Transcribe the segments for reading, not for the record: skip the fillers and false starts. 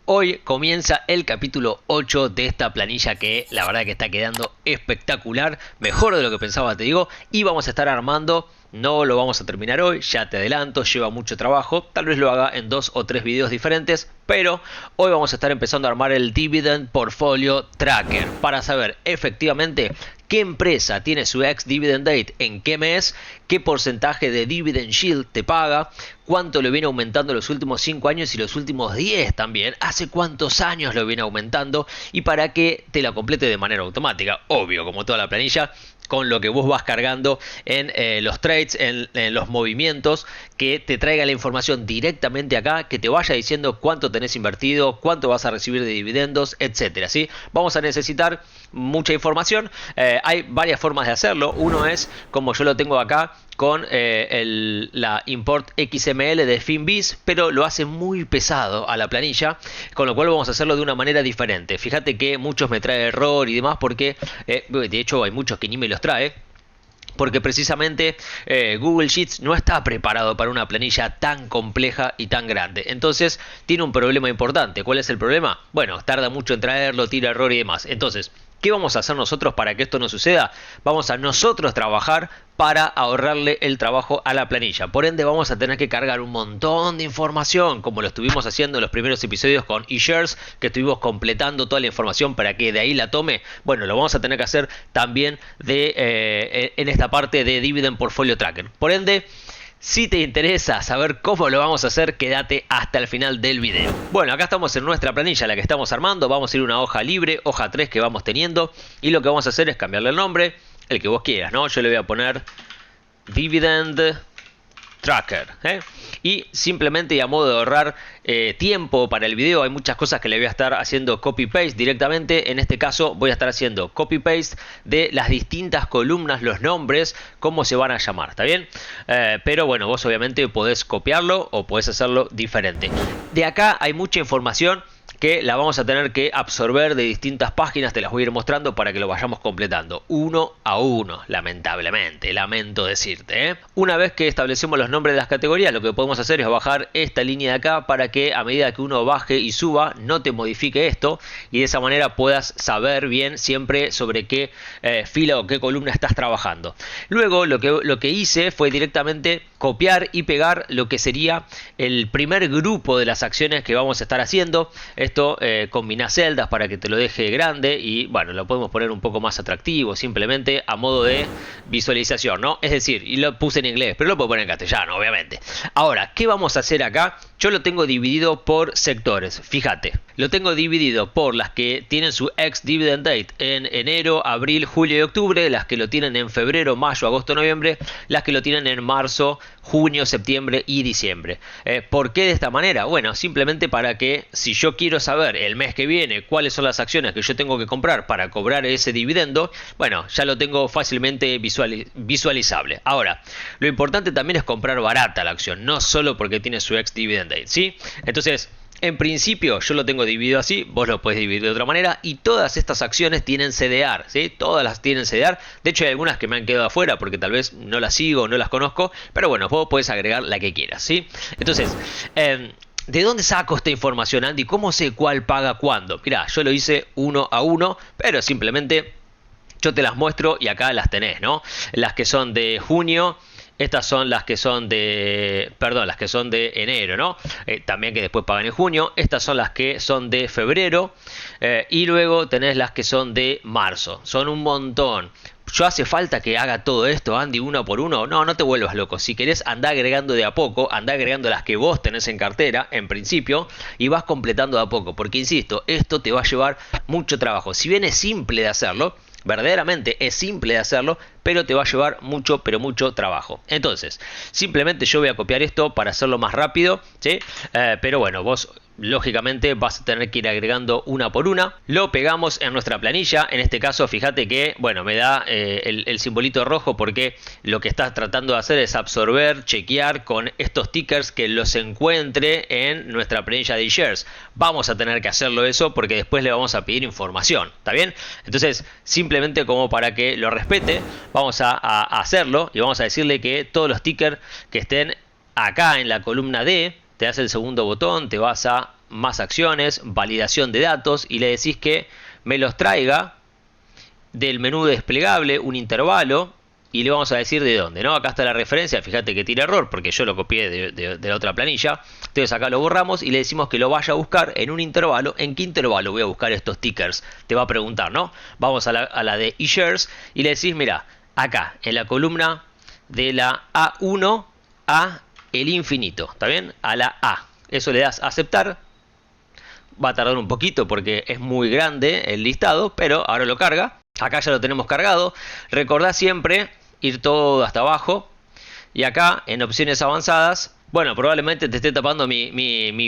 Hoy comienza el capítulo 8 de esta planilla que la verdad que está quedando espectacular, mejor de lo que pensaba te digo, y vamos a estar armando, no lo vamos a terminar hoy, ya te adelanto, lleva mucho trabajo, tal vez lo haga en 2 o 3 videos diferentes, pero hoy vamos a estar empezando a armar el Dividend Portfolio Tracker para saber efectivamente qué empresa tiene su ex dividend date en qué mes, qué porcentaje de dividend yield te paga, cuánto lo viene aumentando los últimos 5 años y los últimos 10 también, hace cuántos años lo viene aumentando y para que te la complete de manera automática, obvio como toda la planilla, con lo que vos vas cargando en los trades, en los movimientos, que te traiga la información directamente acá, que te vaya diciendo cuánto tenés invertido, cuánto vas a recibir de dividendos, etcétera, ¿sí? Vamos a necesitar mucha información, hay varias formas de hacerlo, uno es como yo lo tengo acá, con la import XML de Finviz, pero lo hace muy pesado a la planilla, con lo cual vamos a hacerlo de una manera diferente. Fíjate que muchos me trae error y demás porque de hecho hay muchos que ni me los trae, porque precisamente Google Sheets no está preparado para una planilla tan compleja y tan grande. Entonces tiene un problema importante. ¿Cuál es el problema? Bueno, tarda mucho en traerlo, tira error y demás. Entonces, ¿qué vamos a hacer nosotros para que esto no suceda? Vamos a nosotros trabajar para ahorrarle el trabajo a la planilla. Por ende vamos a tener que cargar un montón de información, como lo estuvimos haciendo en los primeros episodios con eShares, que estuvimos completando toda la información para que de ahí la tome. Bueno, lo vamos a tener que hacer también en esta parte de Dividend Portfolio Tracker. Por ende, si te interesa saber cómo lo vamos a hacer, quédate hasta el final del video. Bueno, acá estamos en nuestra planilla, la que estamos armando. Vamos a ir a una hoja libre, hoja 3 que vamos teniendo. Y lo que vamos a hacer es cambiarle el nombre, el que vos quieras, ¿no? Yo le voy a poner Dividend Tracker, y simplemente y a modo de ahorrar tiempo para el video, hay muchas cosas que le voy a estar haciendo copy paste directamente. En este caso voy a estar haciendo copy paste de las distintas columnas, los nombres, cómo se van a llamar, ¿está bien? Pero bueno, vos obviamente podés copiarlo o podés hacerlo diferente. De acá hay mucha información que la vamos a tener que absorber de distintas páginas, te las voy a ir mostrando para que lo vayamos completando uno a uno, lamentablemente, lamento decirte, Una vez que establecemos los nombres de las categorías, lo que podemos hacer es bajar esta línea de acá para que a medida que uno baje y suba no te modifique esto y de esa manera puedas saber bien siempre sobre qué fila o qué columna estás trabajando. Luego lo que hice fue directamente copiar y pegar lo que sería el primer grupo de las acciones que vamos a estar haciendo. Esto combina celdas para que te lo deje grande y bueno, lo podemos poner un poco más atractivo simplemente a modo de visualización, ¿no? Es decir, y lo puse en inglés, pero lo puedo poner en castellano, obviamente. Ahora, ¿qué vamos a hacer acá? Yo lo tengo dividido por sectores, fíjate. Lo tengo dividido por las que tienen su ex dividend date en enero, abril, julio y octubre, las que lo tienen en febrero, mayo, agosto, noviembre, las que lo tienen en marzo, junio, septiembre y diciembre. ¿Por qué de esta manera? Bueno, simplemente para que si yo quiero saber el mes que viene cuáles son las acciones que yo tengo que comprar para cobrar ese dividendo, bueno, ya lo tengo fácilmente visualizable. Ahora, lo importante también es comprar barata la acción, no solo porque tiene su ex dividend date, ¿sí? Entonces, en principio yo lo tengo dividido así, vos lo puedes dividir de otra manera y todas estas acciones tienen CDR, ¿sí? Todas las tienen CDR, de hecho hay algunas que me han quedado afuera porque tal vez no las sigo, no las conozco, pero bueno, vos podés agregar la que quieras, ¿sí? Entonces, ¿de dónde saco esta información, Andy? ¿Cómo sé cuál paga cuándo? Mirá, yo lo hice uno a uno, pero simplemente yo te las muestro y acá las tenés, ¿no? Las que son de junio. Estas son las que son de, perdón, las que son de enero, ¿no? También que después pagan en junio. Estas son las que son de febrero. Y luego tenés las que son de marzo. Son un montón. ¿Yo hace falta que haga todo esto, Andy, uno por uno? No, no te vuelvas loco. Si querés, andá agregando de a poco, andá agregando las que vos tenés en cartera, en principio, y vas completando de a poco. Porque, insisto, esto te va a llevar mucho trabajo. Si bien es simple de hacerlo, verdaderamente es simple de hacerlo, pero te va a llevar mucho, pero mucho trabajo. Entonces, simplemente yo voy a copiar esto para hacerlo más rápido, ¿sí? Pero bueno, vos lógicamente vas a tener que ir agregando una por una. Lo pegamos en nuestra planilla. En este caso, fíjate que, bueno, me da el simbolito rojo porque lo que estás tratando de hacer es absorber, chequear con estos tickers que los encuentre en nuestra planilla de shares. Vamos a tener que hacerlo eso porque después le vamos a pedir información, ¿está bien? Entonces, simplemente como para que lo respete, vamos a hacerlo y vamos a decirle que todos los tickers que estén acá en la columna D, te das el segundo botón, te vas a más acciones, validación de datos y le decís que me los traiga del menú desplegable un intervalo y le vamos a decir de dónde, ¿no? Acá está la referencia, fíjate que tiene error porque yo lo copié de la otra planilla. Entonces acá lo borramos y le decimos que lo vaya a buscar en un intervalo. ¿En qué intervalo voy a buscar estos tickers? Te va a preguntar, ¿no? Vamos a la de eShares y le decís, mira, acá en la columna de la A1 a el infinito, ¿está bien? A la A. Eso le das a aceptar. Va a tardar un poquito porque es muy grande el listado, pero ahora lo carga. Acá ya lo tenemos cargado. Recordá siempre ir todo hasta abajo. Y acá en opciones avanzadas, bueno, probablemente te esté tapando mi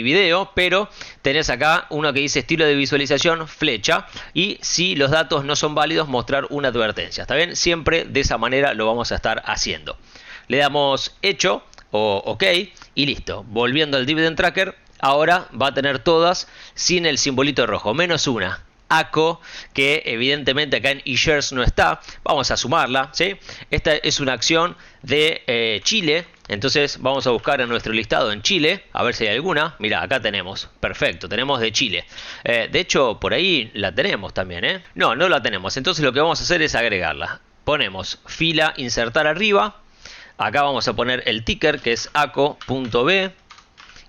video, pero tenés acá uno que dice estilo de visualización, flecha. Y si los datos no son válidos, mostrar una advertencia. ¿Está bien? Siempre de esa manera lo vamos a estar haciendo. Le damos hecho o OK y listo. Volviendo al Dividend Tracker, ahora va a tener todas sin el simbolito rojo, menos una. ACO, que evidentemente acá en eShares no está. Vamos a sumarla, ¿sí? Esta es una acción de Chile. Entonces vamos a buscar en nuestro listado en Chile, a ver si hay alguna. Mira, acá tenemos, perfecto, tenemos de Chile. De hecho, por ahí la tenemos también, ¿eh? No la tenemos. Entonces lo que vamos a hacer es agregarla. Ponemos fila, insertar arriba. Acá vamos a poner el ticker, que es ACO.B.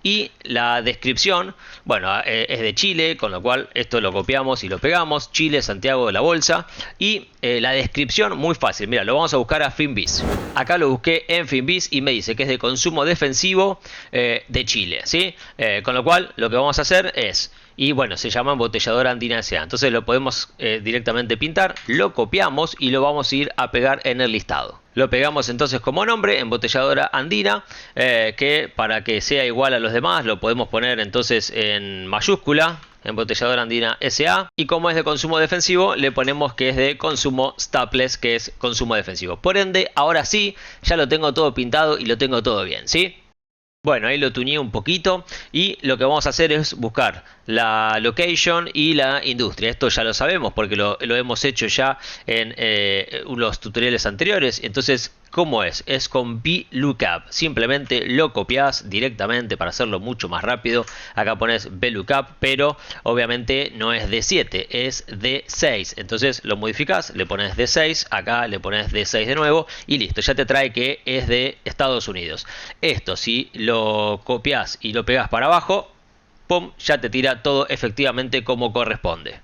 Y la descripción, bueno, es de Chile, con lo cual esto lo copiamos y lo pegamos. Chile, Santiago de la Bolsa. Y la descripción, muy fácil. Mira, lo vamos a buscar a Finviz. Acá lo busqué en Finviz y me dice que es de consumo defensivo de Chile, ¿sí? Con lo cual, lo que vamos a hacer es... Y bueno, se llama embotelladora andina S.A. Entonces lo podemos directamente pintar, lo copiamos y lo vamos a ir a pegar en el listado. Lo pegamos entonces como nombre, embotelladora andina, que para que sea igual a los demás lo podemos poner entonces en mayúscula, embotelladora andina S.A. Y como es de consumo defensivo, le ponemos que es de consumo stopless, que es consumo defensivo. Por ende, ahora sí, ya lo tengo todo pintado y lo tengo todo bien, ¿sí? Bueno, ahí lo tuneé un poquito y lo que vamos a hacer es buscar la location y la industria. Esto ya lo sabemos porque lo hemos hecho ya en los tutoriales anteriores. Entonces, ¿cómo es? Es con VLOOKUP. Simplemente lo copias directamente para hacerlo mucho más rápido. Acá pones VLOOKUP, pero obviamente no es de 7, es de 6. Entonces lo modificas, le pones de 6, acá le pones de 6 de nuevo y listo. Ya te trae que es de Estados Unidos. Esto, si lo copias y lo pegas para abajo, ¡pum!, ya te tira todo efectivamente como corresponde.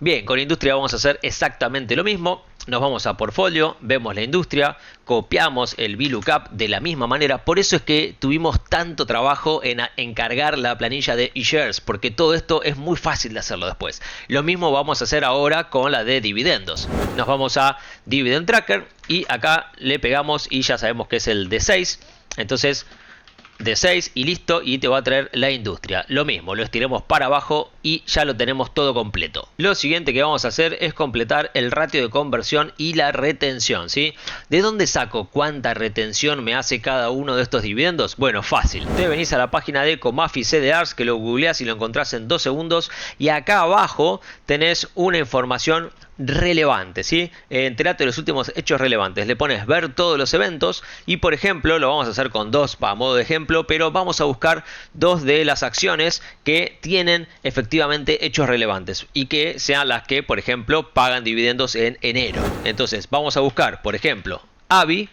Bien, con industria vamos a hacer exactamente lo mismo. Nos vamos a portfolio, vemos la industria, copiamos el VLOOKUP de la misma manera. Por eso es que tuvimos tanto trabajo en encargar la planilla de eShares, porque todo esto es muy fácil de hacerlo después. Lo mismo vamos a hacer ahora con la de dividendos. Nos vamos a Dividend Tracker y acá le pegamos y ya sabemos que es el D6. Entonces... de 6 y listo, y te va a traer la industria. Lo mismo, lo estiremos para abajo y ya lo tenemos todo completo. Lo siguiente que vamos a hacer es completar el ratio de conversión y la retención, ¿sí? ¿De dónde saco cuánta retención me hace cada uno de estos dividendos? Bueno, fácil. Te venís a la página de Comafi CDRs, que lo googleás y lo encontrás en 2 segundos, y acá abajo tenés una información relevante, ¿sí? Entérate de los últimos hechos relevantes. Le pones ver todos los eventos y, por ejemplo, lo vamos a hacer con 2 para modo de ejemplo, pero vamos a buscar 2 de las acciones que tienen efectivamente hechos relevantes y que sean las que, por ejemplo, pagan dividendos en enero. Entonces vamos a buscar, por ejemplo, AVI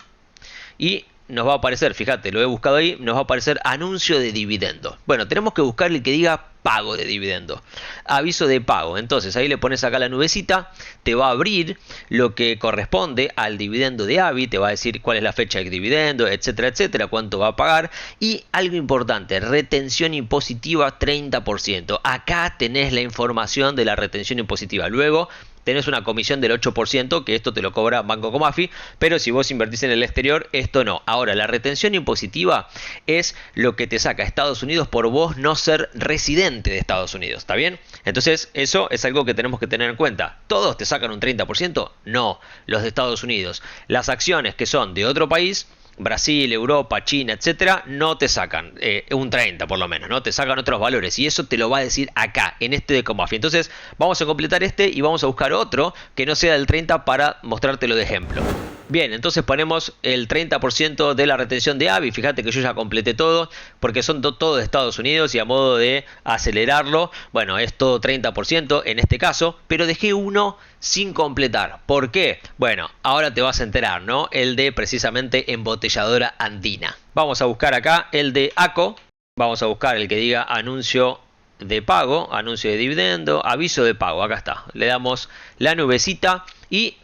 y nos va a aparecer, fíjate, lo he buscado ahí, nos va a aparecer anuncio de dividendo. Bueno, tenemos que buscar el que diga pago de dividendo, aviso de pago. Entonces ahí le pones acá la nubecita, te va a abrir lo que corresponde al dividendo de AVI, te va a decir cuál es la fecha del dividendo, etcétera, etcétera, cuánto va a pagar. Y algo importante, retención impositiva 30%. Acá tenés la información de la retención impositiva. Luego tenés una comisión del 8%, que esto te lo cobra Banco Comafi, pero si vos invertís en el exterior, esto no. Ahora, la retención impositiva es lo que te saca Estados Unidos por vos no ser residente de Estados Unidos, ¿está bien? Entonces, eso es algo que tenemos que tener en cuenta. ¿Todos te sacan un 30%? No, los de Estados Unidos. Las acciones que son de otro país, Brasil, Europa, China, etcétera, no te sacan un 30 por lo menos, ¿no? Te sacan otros valores y eso te lo va a decir acá, en este de Comafi. Entonces vamos a completar este y vamos a buscar otro que no sea del 30 para mostrártelo de ejemplo. Bien, entonces ponemos el 30% de la retención de AVI. Fíjate que yo ya completé todo, porque son todo de Estados Unidos y a modo de acelerarlo, bueno, es todo 30% en este caso, pero dejé uno sin completar. ¿Por qué? Bueno, ahora te vas a enterar, ¿no? El de precisamente embotelladora andina. Vamos a buscar acá el de ACO. Vamos a buscar el que diga anuncio de pago, anuncio de dividendo, aviso de pago. Acá está. Le damos la nubecita y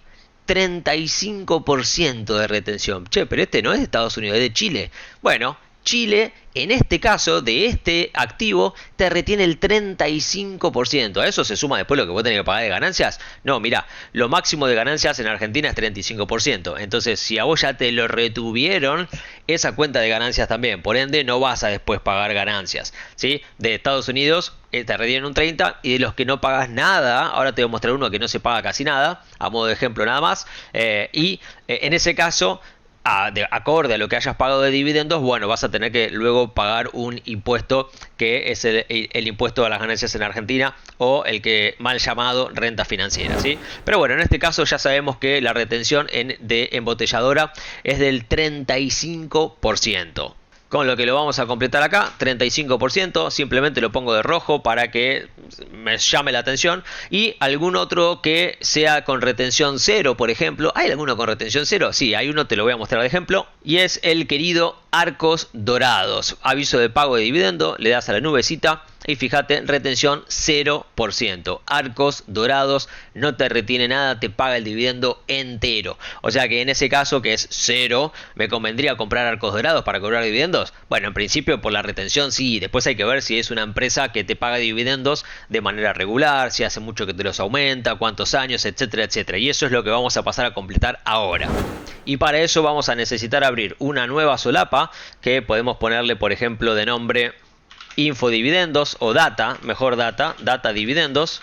35% de retención. Che, pero este no es de Estados Unidos, es de Chile. Bueno, Chile, en este caso, de este activo, te retiene el 35%. ¿A eso se suma después lo que vos tenés que pagar de ganancias? No, mira, lo máximo de ganancias en Argentina es 35%. Entonces, si a vos ya te lo retuvieron, esa cuenta de ganancias también. Por ende, no vas a después pagar ganancias, ¿sí? De Estados Unidos te retienen un 30%, y de los que no pagas nada, ahora te voy a mostrar uno que no se paga casi nada, a modo de ejemplo nada más, en ese caso, acorde a lo que hayas pagado de dividendos, bueno, vas a tener que luego pagar un impuesto que es el impuesto a las ganancias en Argentina, o el que mal llamado renta financiera, ¿sí? Pero bueno, en este caso ya sabemos que la retención de embotelladora es del 35%. Con lo que lo vamos a completar acá, 35%, simplemente lo pongo de rojo para que me llame la atención. Y algún otro que sea con retención cero, por ejemplo. ¿Hay alguno con retención cero? Sí, hay uno, te lo voy a mostrar de ejemplo. Y es el querido Arcos Dorados. Aviso de pago de dividendo, le das a la nubecita y fíjate, retención 0%. Arcos Dorados no te retiene nada, te paga el dividendo entero. O sea que en ese caso, que es cero, ¿me convendría comprar Arcos Dorados para cobrar dividendos? Bueno, en principio por la retención sí. Después hay que ver si es una empresa que te paga dividendos de manera regular, si hace mucho que te los aumenta, cuántos años, etcétera, etcétera. Y eso es lo que vamos a pasar a completar ahora. Y para eso vamos a necesitar abrir una nueva solapa que podemos ponerle, por ejemplo, de nombre Infodividendos o Data, mejor Data Dividendos.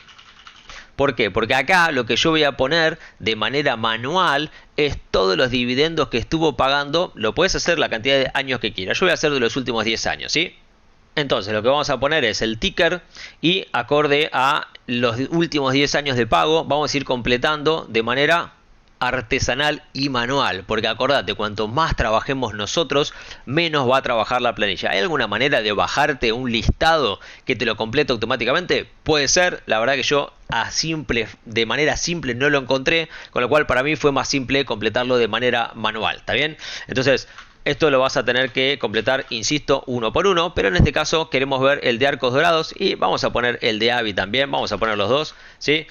¿Por qué? Porque acá lo que yo voy a poner de manera manual es todos los dividendos que estuvo pagando. Lo puedes hacer la cantidad de años que quieras. Yo voy a hacer de los últimos 10 años, ¿sí? Entonces lo que vamos a poner es el ticker y acorde a los últimos 10 años de pago vamos a ir completando de manera artesanal y manual, porque acordate, cuanto más trabajemos nosotros, menos va a trabajar la planilla. ¿Hay alguna manera de bajarte un listado que te lo complete automáticamente? Puede ser, la verdad que yo de manera simple no lo encontré, con lo cual para mí fue más simple completarlo de manera manual, ¿está bien? Entonces esto lo vas a tener que completar, insisto, uno por uno, pero en este caso queremos ver el de Arcos Dorados y vamos a poner el de AVI también, vamos a poner los dos, ¿sí?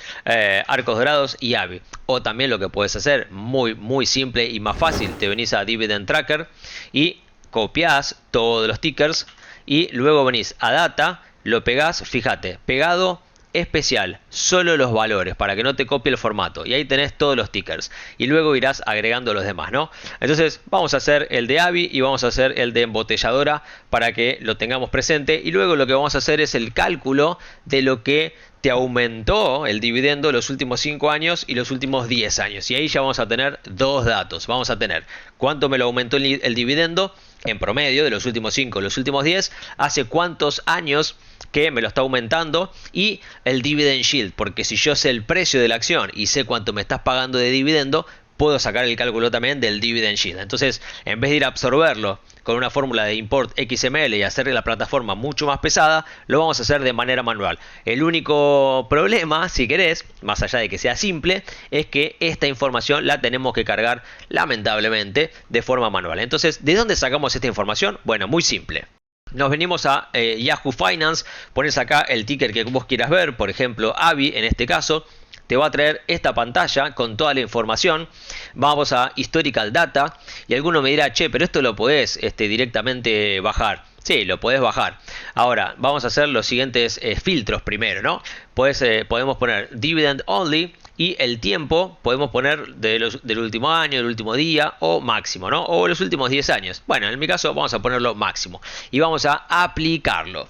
Arcos Dorados y AVI. O también lo que puedes hacer, muy simple y más fácil, te venís a Dividend Tracker y copias todos los tickers y luego venís a Data, lo pegás, fíjate, pegado especial, solo los valores, para que no te copie el formato, y ahí tenés todos los tickers y luego irás agregando los demás, ¿no? Entonces vamos a hacer el de AVI y vamos a hacer el de embotelladora para que lo tengamos presente, y luego lo que vamos a hacer es el cálculo de lo que te aumentó el dividendo los últimos 5 años y los últimos 10 años, y ahí ya vamos a tener dos datos. Vamos a tener cuánto me lo aumentó el dividendo en promedio de los últimos 5, los últimos 10, hace cuántos años que me lo está aumentando, y el dividend yield, porque si yo sé el precio de la acción y sé cuánto me estás pagando de dividendo, puedo sacar el cálculo también del dividend yield. Entonces, en vez de ir a absorberlo con una fórmula de import XML y hacerle la plataforma mucho más pesada, lo vamos a hacer de manera manual. El único problema, si querés, más allá de que sea simple, es que esta información la tenemos que cargar, lamentablemente, de forma manual. Entonces, ¿de dónde sacamos esta información? Bueno, muy simple. Nos venimos a Yahoo Finance, pones acá el ticker que vos quieras ver, por ejemplo AVI en este caso, te va a traer esta pantalla con toda la información. Vamos a Historical Data y alguno me dirá, che, pero esto lo podés directamente bajar. Sí, lo podés bajar. Ahora, vamos a hacer los siguientes filtros primero, ¿no? Podemos poner Dividend Only y el tiempo podemos poner del último año, del último día o máximo, ¿no? O los últimos 10 años. Bueno, en mi caso vamos a ponerlo máximo y vamos a aplicarlo.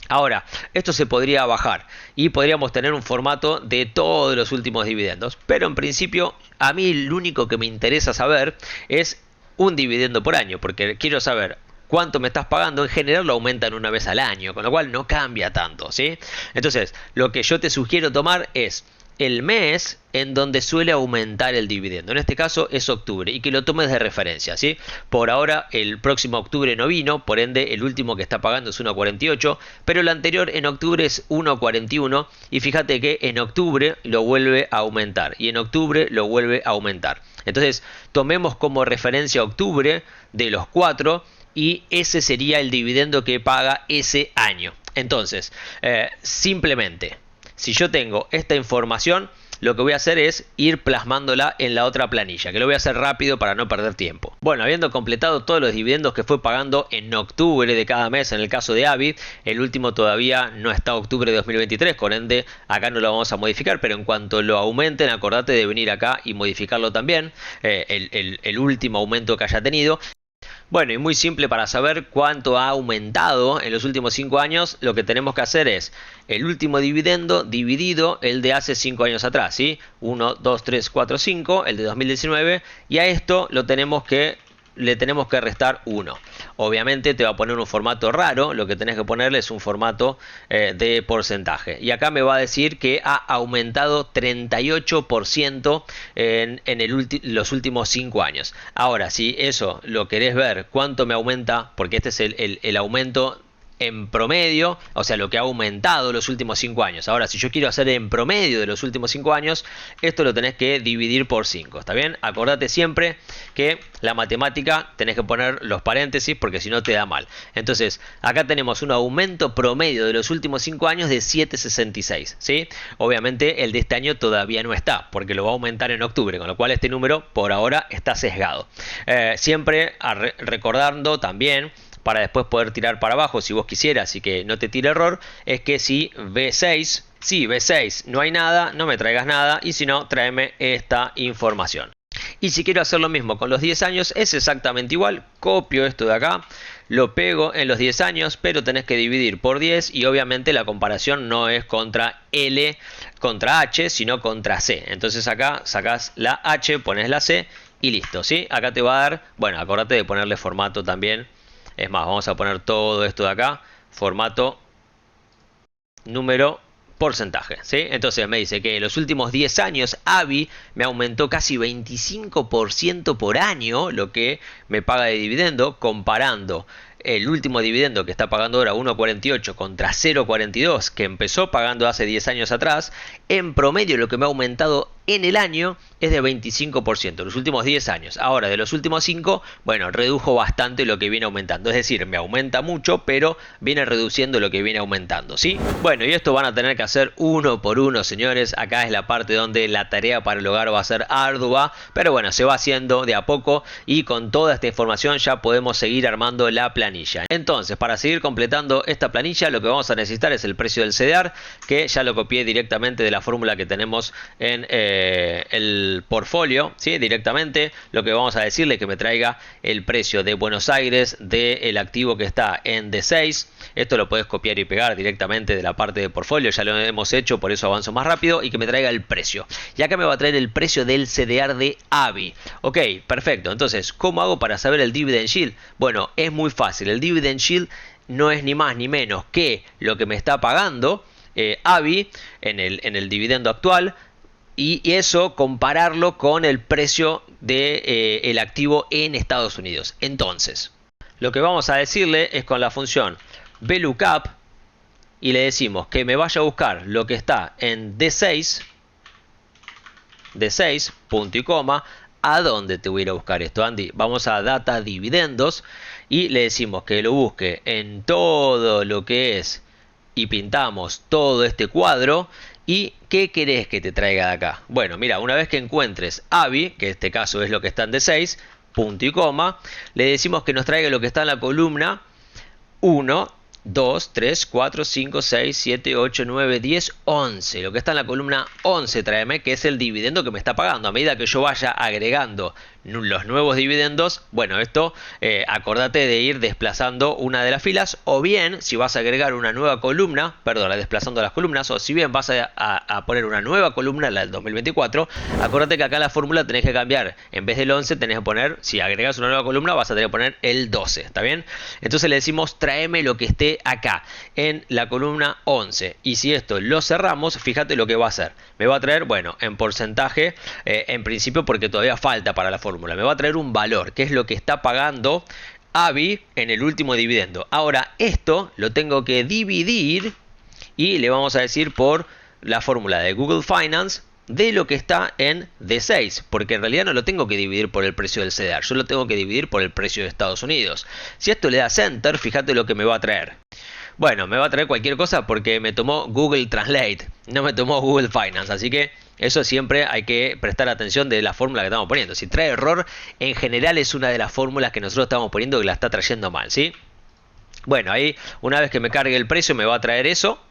Ahora, esto se podría bajar y podríamos tener un formato de todos los últimos dividendos, pero en principio a mí lo único que me interesa saber es un dividendo por año, porque quiero saber cuánto me estás pagando. En general lo aumentan una vez al año, con lo cual no cambia tanto, ¿sí? Entonces, lo que yo te sugiero tomar es el mes en donde suele aumentar el dividendo. En este caso es octubre y que lo tomes de referencia, ¿sí? Por ahora el próximo octubre no vino, por ende el último que está pagando es 1,48, pero el anterior en octubre es 1,41 y fíjate que en octubre lo vuelve a aumentar y en octubre lo vuelve a aumentar. Entonces tomemos como referencia octubre de los 4 y ese sería el dividendo que paga ese año. Entonces, simplemente, si yo tengo esta información, lo que voy a hacer es ir plasmándola en la otra planilla, que lo voy a hacer rápido para no perder tiempo. Bueno, habiendo completado todos los dividendos que fue pagando en octubre de cada mes, en el caso de Avi, el último todavía no está octubre de 2023, con ende acá no lo vamos a modificar, pero en cuanto lo aumenten, acordate de venir acá y modificarlo también, el último aumento que haya tenido. Bueno, y muy simple para saber cuánto ha aumentado en los últimos 5 años, lo que tenemos que hacer es el último dividendo dividido el de hace 5 años atrás, ¿sí? 1, 2, 3, 4, 5, el de 2019, y a esto le tenemos que restar 1. Obviamente te va a poner un formato raro, lo que tenés que ponerle es un formato de porcentaje. Y acá me va a decir que ha aumentado 38% en los últimos 5 años. Ahora, si eso lo querés ver, cuánto me aumenta, porque este es el aumento en promedio, o sea, lo que ha aumentado los últimos 5 años. Ahora, si yo quiero hacer en promedio de los últimos 5 años, esto lo tenés que dividir por 5, ¿está bien? Acordate siempre que la matemática tenés que poner los paréntesis porque si no te da mal. Entonces, acá tenemos un aumento promedio de los últimos 5 años de 7,66, ¿sí? Obviamente el de este año todavía no está, porque lo va a aumentar en octubre, con lo cual este número por ahora está sesgado. Siempre recordando también, para después poder tirar para abajo si vos quisieras y que no te tire error, es que si B6 no hay nada, no me traigas nada, y si no, tráeme esta información. Y si quiero hacer lo mismo con los 10 años, es exactamente igual. Copio esto de acá, lo pego en los 10 años, pero tenés que dividir por 10 y obviamente la comparación no es contra L, contra H, sino contra C. Entonces acá sacás la H, pones la C y listo, ¿sí? Acá te va a dar, bueno, acordate de ponerle formato también. Es más, vamos a poner todo esto de acá, formato, número, porcentaje, ¿sí? Entonces me dice que en los últimos 10 años Avi me aumentó casi 25% por año lo que me paga de dividendo, comparando el último dividendo que está pagando ahora 1,48 contra 0,42 que empezó pagando hace 10 años atrás. En promedio lo que me ha aumentado en el año es de 25%, los últimos 10 años. Ahora, de los últimos 5, bueno, redujo bastante lo que viene aumentando. Es decir, me aumenta mucho, pero viene reduciendo lo que viene aumentando, ¿sí? Bueno, y esto van a tener que hacer uno por uno, señores. Acá es la parte donde la tarea para el hogar va a ser ardua, pero bueno, se va haciendo de a poco y con toda esta información ya podemos seguir armando la planilla. Entonces, para seguir completando esta planilla, lo que vamos a necesitar es el precio del CDR, que ya lo copié directamente de la fórmula que tenemos en el portfolio, ¿sí? Directamente lo que vamos a decirle es que me traiga el precio de Buenos Aires del activo que está en D6. Esto lo puedes copiar y pegar directamente de la parte de portfolio, ya lo hemos hecho, por eso avanzo más rápido, y que me traiga el precio. Y acá me va a traer el precio del CDR de Avi. Ok, perfecto. Entonces, ¿cómo hago para saber el dividend yield? Bueno, es muy fácil. El dividend yield no es ni más ni menos que lo que me está pagando Avi en el dividendo actual, y eso compararlo con el precio de el activo en Estados Unidos. Entonces, lo que vamos a decirle es con la función VLOOKUP, y le decimos que me vaya a buscar lo que está en D6, punto y coma. ¿A dónde te voy a ir a buscar esto, Andy? Vamos a Data Dividendos y le decimos que lo busque en todo lo que es, y pintamos todo este cuadro. ¿Y qué querés que te traiga de acá? Bueno, mira, una vez que encuentres Avi, que en este caso es lo que está en D6, punto y coma, le decimos que nos traiga lo que está en la columna 1, 2, 3, 4, 5, 6, 7, 8, 9, 10, 11. Lo que está en la columna 11, tráeme, que es el dividendo que me está pagando. A medida que yo vaya agregando los nuevos dividendos, bueno, esto acordate de ir desplazando una de las filas, o bien si vas a agregar una nueva columna, perdón, desplazando las columnas, o si bien vas a poner una nueva columna, la del 2024, acordate que acá la fórmula tenés que cambiar. En vez del 11 tenés que poner, si agregas una nueva columna, vas a tener que poner el 12, ¿está bien? Entonces le decimos tráeme lo que esté de acá, en la columna 11. Y si esto lo cerramos, fíjate lo que va a hacer. Me va a traer, bueno, en porcentaje, en principio porque todavía falta para la fórmula, me va a traer un valor, que es lo que está pagando AVI en el último dividendo. Ahora esto lo tengo que dividir y le vamos a decir por la fórmula de Google Finance de lo que está en D6, porque en realidad no lo tengo que dividir por el precio del CDR, yo lo tengo que dividir por el precio de Estados Unidos. Si esto le das Enter, fíjate lo que me va a traer. Bueno, me va a traer cualquier cosa porque me tomó Google Translate, no me tomó Google Finance, así que eso siempre hay que prestar atención de la fórmula que estamos poniendo. Si trae error, en general es una de las fórmulas que nosotros estamos poniendo que la está trayendo mal, ¿sí? Bueno, ahí una vez que me cargue el precio me va a traer eso.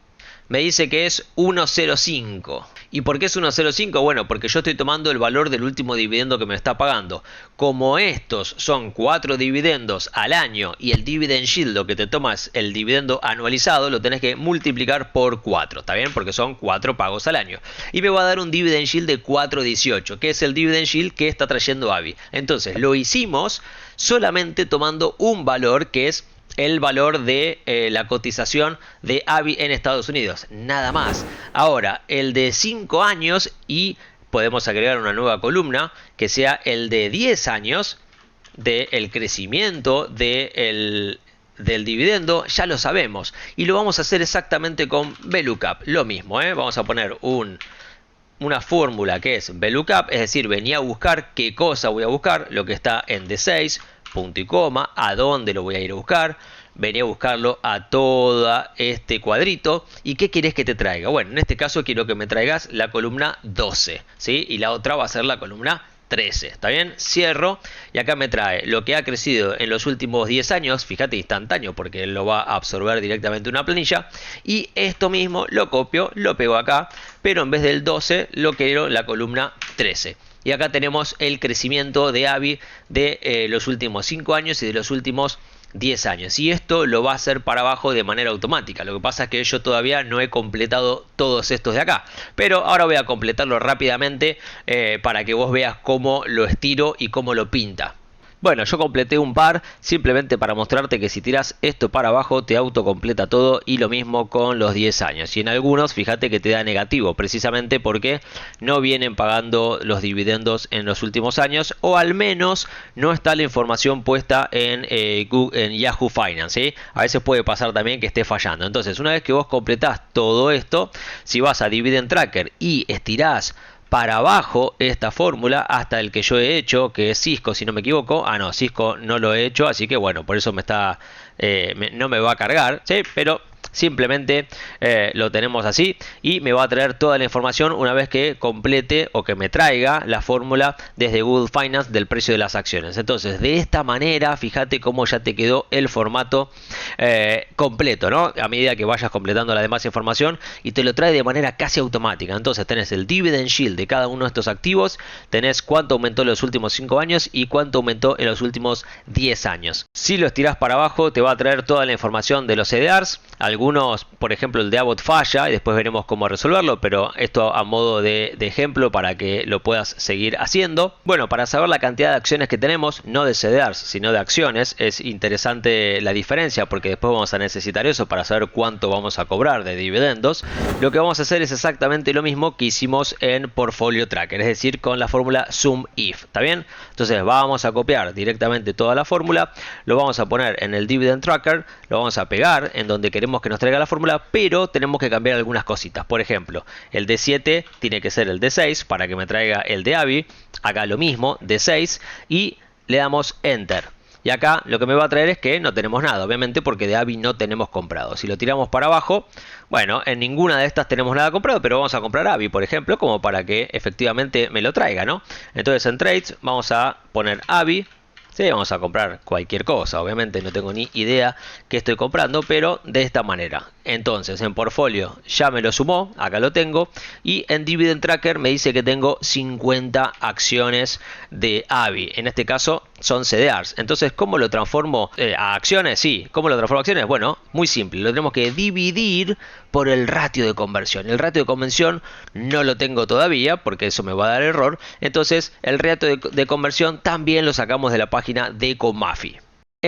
Me dice que es 1.05. ¿Y por qué es 1.05? Bueno, porque yo estoy tomando el valor del último dividendo que me está pagando. Como estos son 4 dividendos al año y el dividend yield, lo que te tomas el dividendo anualizado, lo tenés que multiplicar por 4, ¿está bien? Porque son 4 pagos al año. Y me va a dar un dividend yield de 4.18, que es el dividend yield que está trayendo AVI. Entonces, lo hicimos solamente tomando un valor que es el valor de la cotización de AVI en Estados Unidos, nada más. Ahora, el de 5 años, y podemos agregar una nueva columna que sea el de 10 años del crecimiento del dividendo, ya lo sabemos. Y lo vamos a hacer exactamente con VLOOKUP, lo mismo, vamos a poner una fórmula que es VLOOKUP, es decir, venía a buscar qué cosa voy a buscar, lo que está en D6, punto y coma, a dónde lo voy a ir a buscar, venía a buscarlo a todo este cuadrito. ¿Y qué quieres que te traiga? Bueno, en este caso quiero que me traigas la columna 12, ¿sí? Y la otra va a ser la columna 13, ¿está bien? Cierro y acá me trae lo que ha crecido en los últimos 10 años, fíjate, instantáneo porque él lo va a absorber directamente una planilla, y esto mismo lo copio, lo pego acá, pero en vez del 12 lo quiero la columna 13. Y acá tenemos el crecimiento de AVI de los últimos 5 años y de los últimos 10 años. Y esto lo va a hacer para abajo de manera automática. Lo que pasa es que yo todavía no he completado todos estos de acá. Pero ahora voy a completarlo rápidamente para que vos veas cómo lo estiro y cómo lo pinta. Bueno, yo completé un par simplemente para mostrarte que si tiras esto para abajo te autocompleta todo, y lo mismo con los 10 años. Y en algunos fíjate que te da negativo precisamente porque no vienen pagando los dividendos en los últimos años, o al menos no está la información puesta en Yahoo Finance, ¿sí? A veces puede pasar también que esté fallando. Entonces, una vez que vos completás todo esto, si vas a Dividend Tracker y estirás para abajo esta fórmula hasta el que yo he hecho, que es Cisco, si no me equivoco. Ah, no, Cisco no lo he hecho, así que bueno, por eso me está no me va a cargar, ¿sí? Pero simplemente lo tenemos así y me va a traer toda la información una vez que complete o que me traiga la fórmula desde Google Finance del precio de las acciones. Entonces, de esta manera, fíjate cómo ya te quedó el formato completo, ¿no? A medida que vayas completando la demás información, y te lo trae de manera casi automática. Entonces tenés el dividend yield de cada uno de estos activos, tenés cuánto aumentó en los últimos 5 años y cuánto aumentó en los últimos 10 años. Si lo estirás para abajo, te va a traer toda la información de los CDRs. Algunos, por ejemplo el de Abbott falla y después veremos cómo resolverlo, pero esto a modo de ejemplo para que lo puedas seguir haciendo. Bueno, para saber la cantidad de acciones que tenemos, no de CDRs sino de acciones, es interesante la diferencia porque después vamos a necesitar eso para saber cuánto vamos a cobrar de dividendos. Lo que vamos a hacer es exactamente lo mismo que hicimos en Portfolio Tracker, es decir, con la fórmula SUMIF, ¿está bien? Entonces vamos a copiar directamente toda la fórmula, lo vamos a poner en el Dividend Tracker, lo vamos a pegar en donde queremos que nos traiga la fórmula, pero tenemos que cambiar algunas cositas. Por ejemplo, el D7 tiene que ser el D6 para que me traiga el de AVI. Acá lo mismo, D6, y le damos Enter. Y acá lo que me va a traer es que no tenemos nada, obviamente, porque de AVI no tenemos comprado. Si lo tiramos para abajo, bueno, en ninguna de estas tenemos nada comprado, pero vamos a comprar AVI, por ejemplo, como para que efectivamente me lo traiga, ¿no? Entonces en Trades vamos a poner AVI. Sí, vamos a comprar cualquier cosa, obviamente no tengo ni idea qué estoy comprando, pero de esta manera. Entonces en portfolio ya me lo sumó, acá lo tengo, y en Dividend Tracker me dice que tengo 50 acciones de AVI, en este caso son CDRs. Entonces, ¿cómo lo transformo a acciones? Sí, ¿cómo lo transformo a acciones? Bueno, muy simple, lo tenemos que dividir por el ratio de conversión. El ratio de conversión no lo tengo todavía porque eso me va a dar error, entonces el ratio de conversión también lo sacamos de la página de Ecomafi.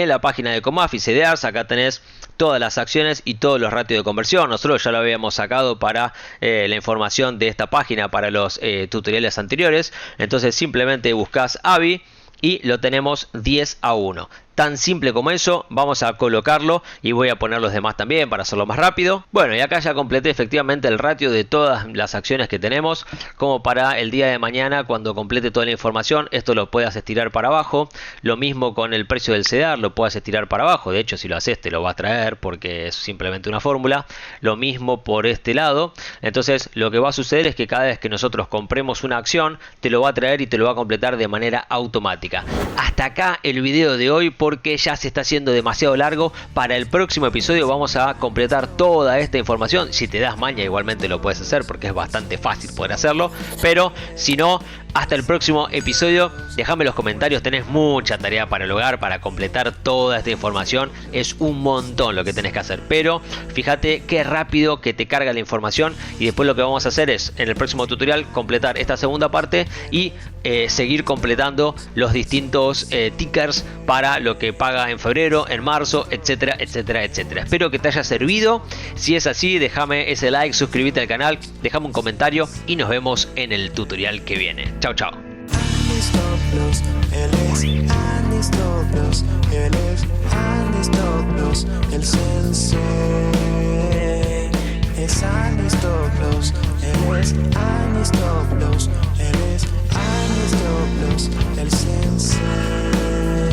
en la página de Comafy CDRs. Acá tenés todas las acciones y todos los ratios de conversión. Nosotros ya lo habíamos sacado para la información de esta página para los tutoriales anteriores. Entonces simplemente buscas AVI y lo tenemos 10-1. Tan simple como eso. Vamos a colocarlo y voy a poner los demás también para hacerlo más rápido. Bueno, y acá ya completé efectivamente el ratio de todas las acciones que tenemos, como para el día de mañana cuando complete toda la información. Esto lo puedes estirar para abajo. Lo mismo con el precio del CEDAR, lo puedes estirar para abajo. De hecho, si lo haces te lo va a traer porque es simplemente una fórmula. Lo mismo por este lado. Entonces lo que va a suceder es que cada vez que nosotros compremos una acción, te lo va a traer y te lo va a completar de manera automática. Hasta acá el video de hoy, porque ya se está haciendo demasiado largo. Para el próximo episodio vamos a completar toda esta información. Si te das maña igualmente lo puedes hacer porque es bastante fácil poder hacerlo, pero si no, hasta el próximo episodio. Déjame en los comentarios, tenés mucha tarea para el hogar, para completar toda esta información. Es un montón lo que tenés que hacer, pero fíjate qué rápido que te carga la información. Y después lo que vamos a hacer es, en el próximo tutorial, completar esta segunda parte y seguir completando los distintos tickers para lo que paga en febrero, en marzo, etcétera, etcétera, etcétera. Espero que te haya servido. Si es así, déjame ese like, suscríbete al canal, déjame un comentario y nos vemos en el tutorial que viene. Chao, chao. Él es Andy Stoklos, él es Andy Stoklos, el sensei. Es Andy Stoklos, él es Andy Stoklos, él es Andy Stoklos, el sensei.